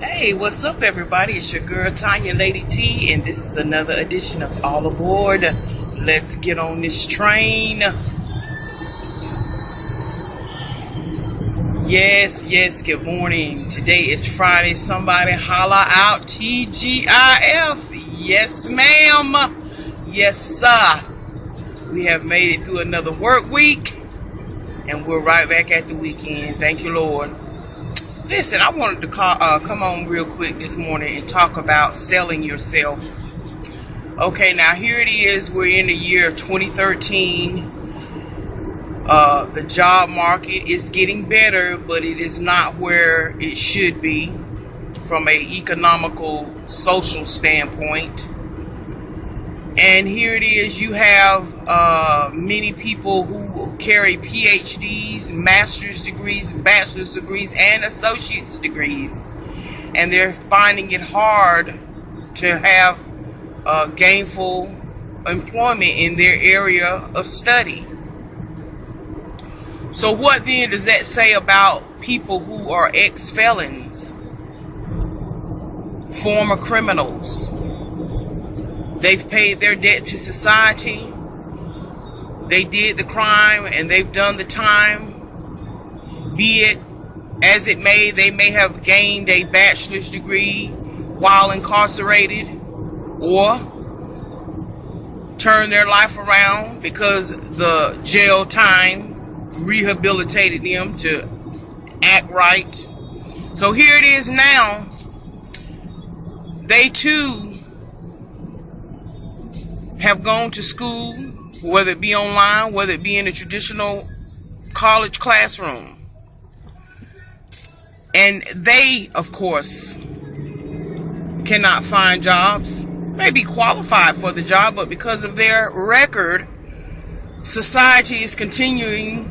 Hey, what's up, everybody? It's your girl Tanya Lady T, and this is another edition of All Aboard. Let's get on this train. Yes, good morning. Today is Friday. Somebody holla out TGIF. Yes, ma'am. Yes, sir. We have made it through another work week, and we're right back at the weekend. Thank you, Lord. Listen, I wanted to come on real quick this morning and talk about selling yourself. Okay, now here it is. We're in the year of 2013. The job market is getting better, but it is not where it should be from an economical, social standpoint. And here it is. You have many people who carry PhDs, master's degrees, bachelor's degrees, and associate's degrees. And they're finding it hard to have gainful employment in their area of study. So what then does that say about people who are ex-felons, former criminals? They've paid their debt to society. They did the crime and they've done the time. Be it as it may, they may have gained a bachelor's degree while incarcerated, or turned their life around because the jail time rehabilitated them to act right. So here it is now. They too have gone to school, whether it be online, whether it be in a traditional college classroom. And they, of course, cannot find jobs. May be qualified for the job, but because of their record, society is continuing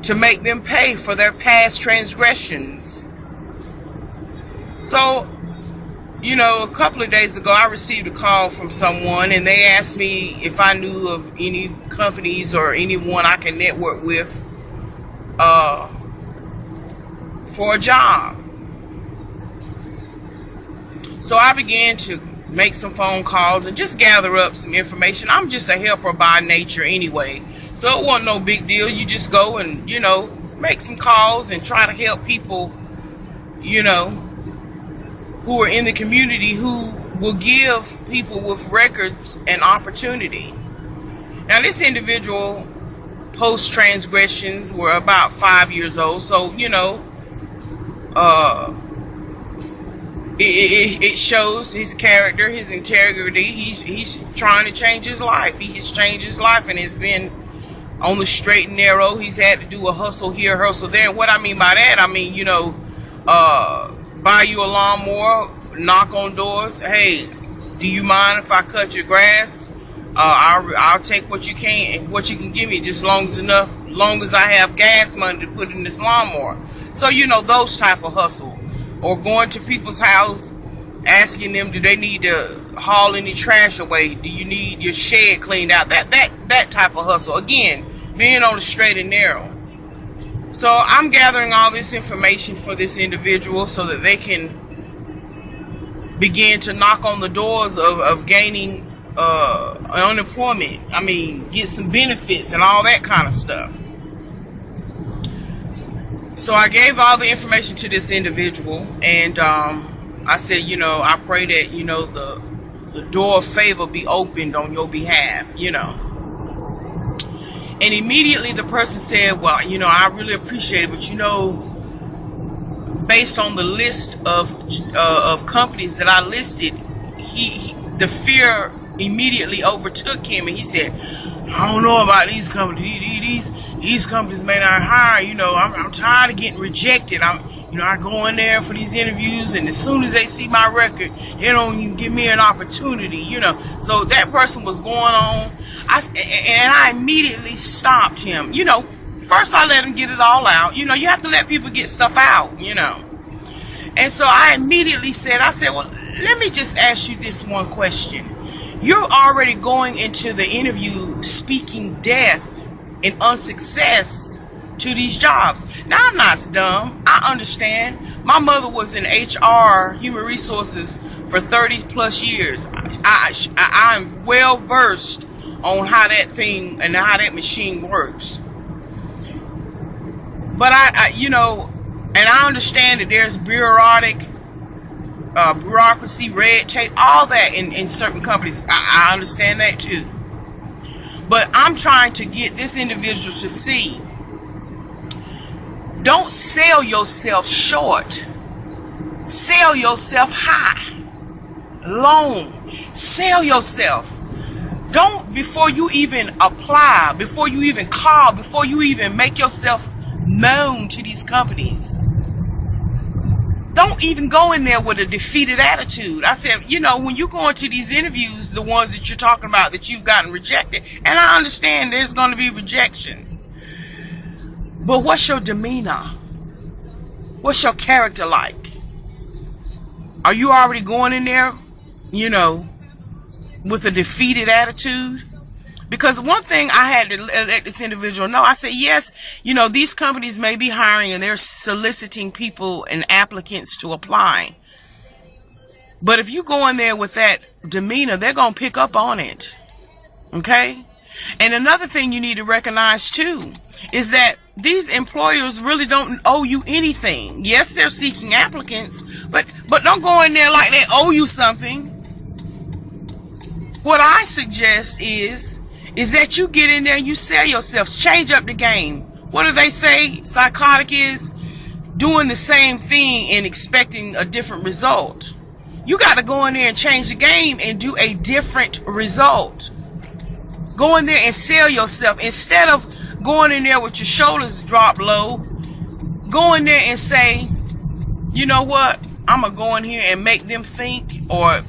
to make them pay for their past transgressions. So, you know, a couple of days ago, I received a call from someone, and they asked me if I knew of any companies or anyone I can network with for a job. So I began to make some phone calls and just gather up some information. I'm just a helper by nature anyway, so it wasn't no big deal. You just go and, you know, make some calls and try to help people, you know, who are in the community, who will give people with records an opportunity. Now, this individual post transgressions were about 5 years old, so you know, it shows his character, his integrity. He's trying to change his life. He has changed his life and has been on the straight and narrow. He's had to do a hustle here, hustle there. And what I mean by that, I mean, you know, buy you a lawnmower, knock on doors. Hey, do you mind if I cut your grass? I'll take what you can give me, just long as I have gas money to put in this lawnmower. So, you know, those type of hustle. Or going to people's house, asking them, do they need to haul any trash away? Do you need your shed cleaned out? That type of hustle. Again, being on the straight and narrow. So I'm gathering all this information for this individual so that they can begin to knock on the doors of gaining unemployment. I mean, get some benefits and all that kind of stuff. So I gave all the information to this individual, and I said, you know, I pray that, you know, the door of favor be opened on your behalf, you know. And immediately the person said, well, you know, I really appreciate it, but you know, based on the list of companies that I listed, the fear immediately overtook him, and he said, I don't know about these companies. These companies may not hire. You know, I'm tired of getting rejected. I go in there for these interviews, and as soon as they see my record, they don't even give me an opportunity. You know, so that person was going on. I immediately stopped him. You know, first I let him get it all out. You know, you have to let people get stuff out. You know, and so I immediately said, well, let me just ask you this one question. You're already going into the interview speaking death and unsuccess to these jobs. Now, I'm not dumb. I understand. My mother was in HR, human resources, for 30 plus years. I'm well versed on how that thing and how that machine works. But and I understand that there's bureaucracy, red tape, all that in certain companies. I understand that too. But I'm trying to get this individual to see, don't sell yourself short. Sell yourself high. Long. Sell yourself. Don't, before you even apply, before you even call, before you even make yourself known to these companies, don't even go in there with a defeated attitude. I said, when you go into these interviews, the ones that you're talking about that you've gotten rejected, and I understand there's going to be rejection, but what's your demeanor? What's your character like? Are you already going in there, with a defeated attitude? Because one thing I had to let this individual know, I said, yes, these companies may be hiring and they're soliciting people and applicants to apply. But if you go in there with that demeanor, they're going to pick up on it. Okay? And another thing you need to recognize too is that these employers really don't owe you anything. Yes, they're seeking applicants, but don't go in there like they owe you something. What I suggest is that you get in there and you sell yourself. Change up the game. What do they say psychotic is? Doing the same thing and expecting a different result. You got to go in there and change the game and do a different result. Go in there and sell yourself. Instead of going in there with your shoulders dropped low, go in there and say, you know what? I'm going to go in here and make them think, or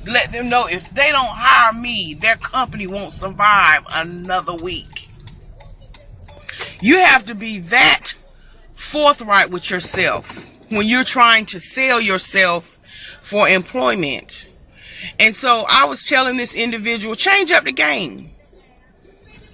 let them know if they don't hire me, their company won't survive another week. You have to be that forthright with yourself when you're trying to sell yourself for employment. And so I was telling this individual, change up the game.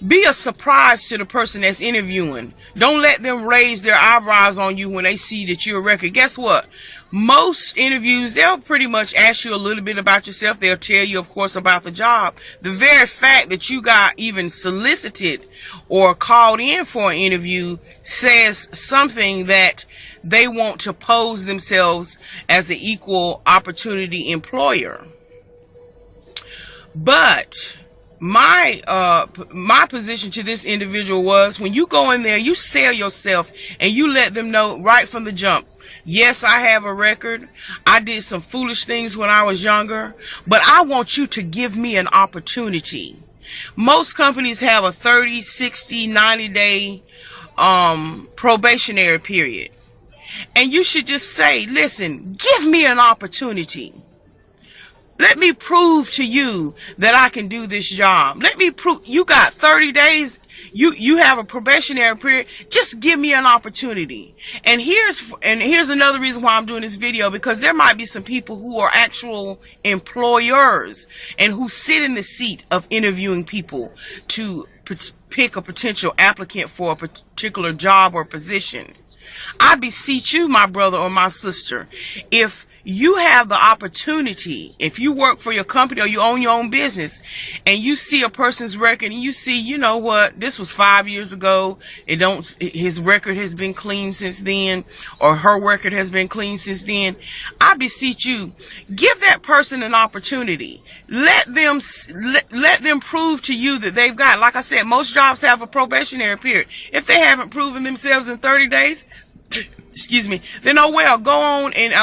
Be a surprise to the person that's interviewing. Don't let them raise their eyebrows on you when they see that you're a record. Guess what? Most interviews, they'll pretty much ask you a little bit about yourself. They'll tell you, of course, about the job. The very fact that you got even solicited or called in for an interview says something that they want to pose themselves as an equal opportunity employer. But my position to this individual was, when you go in there, you sell yourself and you let them know right from the jump, yes, I have a record. I did some foolish things when I was younger, but I want you to give me an opportunity. Most companies have a 30, 60, 90-day probationary period. And you should just say, listen, give me an opportunity. Let me prove to you that I can do this job. Let me prove. You got 30 days. You have a probationary period. Just give me an opportunity. And here's another reason why I'm doing this video, because there might be some people who are actual employers and who sit in the seat of interviewing people to pick a potential applicant for a particular job or position. I beseech you, my brother or my sister, if you have the opportunity, if you work for your company or you own your own business and you see a person's record and you see, you know what, this was 5 years ago, his record has been clean since then, or her record has been clean since then, I beseech you, give that person an opportunity. Let them prove to you that they've got, like I said, most jobs have a probationary period. If they haven't proven themselves in 30 days, excuse me, then oh well, go on and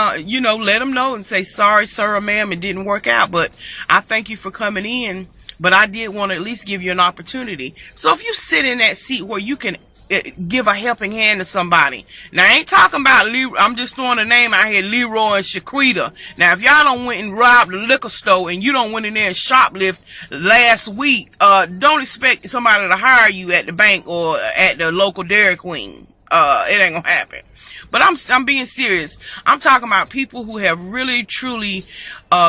let them know and say, sorry sir or ma'am, it didn't work out, but I thank you for coming in, but I did want to at least give you an opportunity. So if you sit in that seat where you can give a helping hand to somebody. Now I ain't talking about I'm just throwing a name out here, Leroy and Shaquita. Now if y'all don't went and robbed the liquor store and you don't went in there and shoplift last week, don't expect somebody to hire you at the bank or at the local Dairy Queen. It ain't gonna happen. But I'm being serious. I'm talking about people who have really, truly,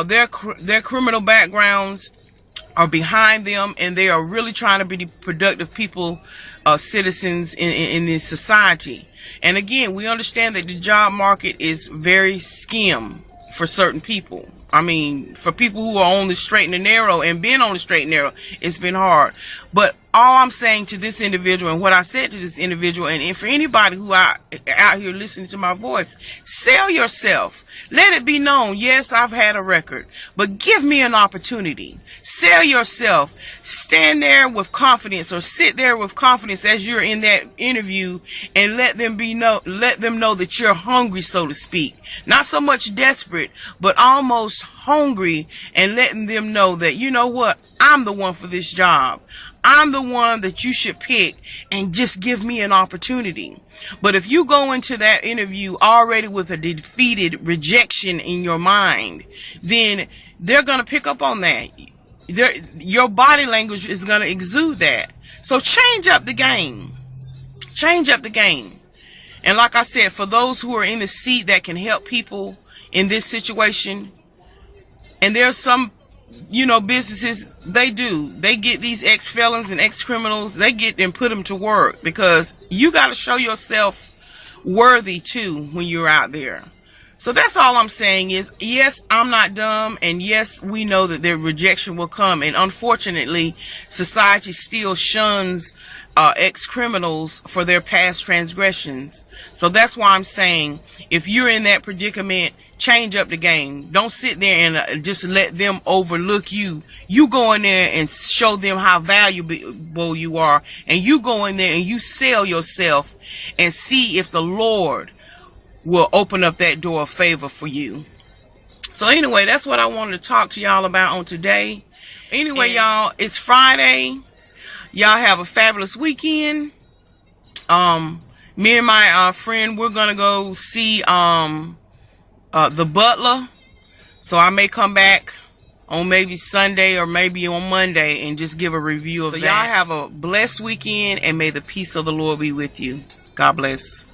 their criminal backgrounds are behind them, and they are really trying to be productive people, citizens in this society. And again, we understand that the job market is very skim for certain people. I mean, for people who are on the straight and the narrow and been on the straight and narrow, it's been hard. But all I'm saying to this individual, and what I said to this individual, and for anybody who out here listening to my voice, sell yourself. Let it be known, yes, I've had a record, but give me an opportunity. Sell yourself. Stand there with confidence, or sit there with confidence as you're in that interview, and let them know that you're hungry, so to speak. Not so much desperate, but almost hungry, and letting them know that, you know what, I'm the one for this job. I'm the one that you should pick, and just give me an opportunity. But if you go into that interview already with a defeated rejection in your mind, then they're going to pick up on that. Your body language is going to exude that. So change up the game. Change up the game. And like I said, for those who are in the seat that can help people in this situation, and there's some, businesses, they get these ex-felons and ex-criminals, they get and put them to work, because you got to show yourself worthy too when you're out there. So that's all I'm saying is, yes, I'm not dumb, and yes, we know that their rejection will come, and unfortunately, society still shuns ex-criminals for their past transgressions. So that's why I'm saying, if you're in that predicament, change up the game. Don't sit there and just let them overlook you. You go in there and show them how valuable you are, and you go in there and you sell yourself and see if the Lord will open up that door of favor for you. So anyway, that's what I wanted to talk to y'all about on today. Anyway, y'all, it's Friday. Y'all have a fabulous weekend. Me and my friend, we're gonna go see The Butler. So I may come back on maybe Sunday or maybe on Monday and just give a review of that. So y'all have a blessed weekend, and may the peace of the Lord be with you. God bless.